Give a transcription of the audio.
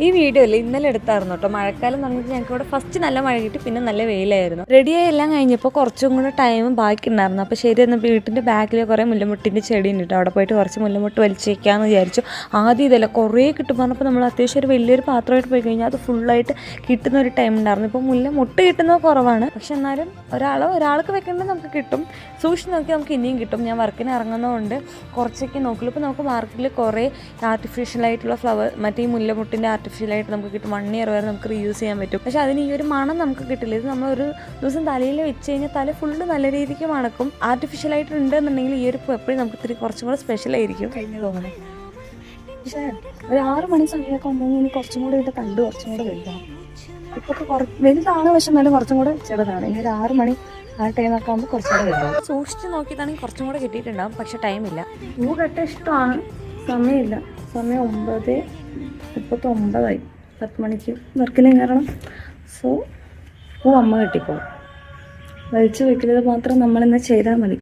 ഈ വീഡിയോയിൽ ഇന്നലെ എടുത്തായിരുന്നു കേട്ടോ. മഴക്കാലം തുടങ്ങിയിട്ട് ഞങ്ങൾക്ക് ഇവിടെ ഫസ്റ്റ് നല്ല മഴ കിട്ടി, പിന്നെ നല്ല വെയിലായിരുന്നു. റെഡിയായി എല്ലാം കഴിഞ്ഞപ്പോൾ കുറച്ചും കൂടെ ടൈം ബാക്കി ഉണ്ടായിരുന്നു. അപ്പോൾ ശരി എന്നാൽ വീട്ടിൻ്റെ ബാക്കിൽ കുറേ മുല്ലമുട്ടിൻ്റെ ചെടി ഉണ്ട് കേട്ടോ. അവിടെ പോയിട്ട് കുറച്ച് മുല്ലമുട്ട് വലിച്ചു വയ്ക്കാമെന്ന് വിചാരിച്ചു. ആദ്യം ഇതല്ല കുറേ കിട്ടും പറഞ്ഞപ്പോൾ നമ്മൾ അത്യാവശ്യം ഒരു വലിയൊരു പാത്രമായിട്ട് പോയി കഴിഞ്ഞാൽ അത് ഫുള്ളായിട്ട് കിട്ടുന്ന ഒരു ടൈം ഉണ്ടായിരുന്നു. ഇപ്പോൾ മുല്ലമുട്ട് കിട്ടുന്നത് കുറവാണ്, പക്ഷെ എന്നാലും ഒരാൾക്ക് വെക്കേണ്ടത് നമുക്ക് കിട്ടും. സൂക്ഷിച്ച് നോക്കി നമുക്ക് ഇനിയും കിട്ടും. ഞാൻ വർക്കിന് ഇറങ്ങുന്നതുകൊണ്ട് കുറച്ചൊക്കെ നോക്കുള്ളൂ. ഇപ്പോൾ നമുക്ക് മാർക്കറ്റിൽ കുറേ ആർട്ടിഫിഷ്യലായിട്ടുള്ള ഫ്ലവർ, മറ്റേ ഈ മുല്ലമുട്ടിൻ്റെ ആർട്ടിഫിഷ്യലായിട്ട് നമുക്ക് കിട്ടും. 1 ഇയർ വരെ നമുക്ക് റീയൂസ് ചെയ്യാൻ പറ്റും. പക്ഷെ അതിന് ഈ ഒരു മണം നമുക്ക് കിട്ടില്ല. ഇത് നമ്മളൊരു ദിവസം തലയിൽ വെച്ച് കഴിഞ്ഞാൽ തല ഫുള്ള് നല്ല രീതിക്ക് മണക്കും. ആർട്ടിഫിഷ്യലായിട്ട് ഉണ്ടെന്നുണ്ടെങ്കിൽ ഈ ഒരു എപ്പോഴും നമുക്ക് ഇത്തിരി കുറച്ചും കൂടെ സ്പെഷ്യലായിരിക്കും കഴിഞ്ഞ് തോന്നണേ. പക്ഷേ ഒരു 6 മണി സമയമൊക്കെ ഉണ്ടെങ്കിൽ ഇനി കുറച്ചും കൂടെ ഇതിൻ്റെ തണ്ട് കുറച്ചും കൂടെ വലുതാണ്. ഇപ്പോൾ വലുതാണ്, പക്ഷെ എന്നാലും കുറച്ചും കൂടെ ചെറുതാണ്. ഇനി ഒരു 6 മണി ആ ടൈമൊക്കെ ആകുമ്പോൾ കുറച്ചും കൂടെ വലുതാണ്. സൂക്ഷിച്ച് നോക്കിയിട്ടാണെങ്കിൽ കുറച്ചും കൂടെ കിട്ടിയിട്ടുണ്ടാകും, പക്ഷെ ടൈമില്ല. പൂ കെട്ട ഇഷ്ടമാണ്, സമയമില്ല. സമയം 9:39 10 മണിക്ക് വർക്കിന് കയറണം. സോ പൂ അമ്മ കെട്ടിക്കോളും. വലിച്ചു വെക്കുന്നത് മാത്രം നമ്മളിന്ന് ചെയ്താൽ മതി.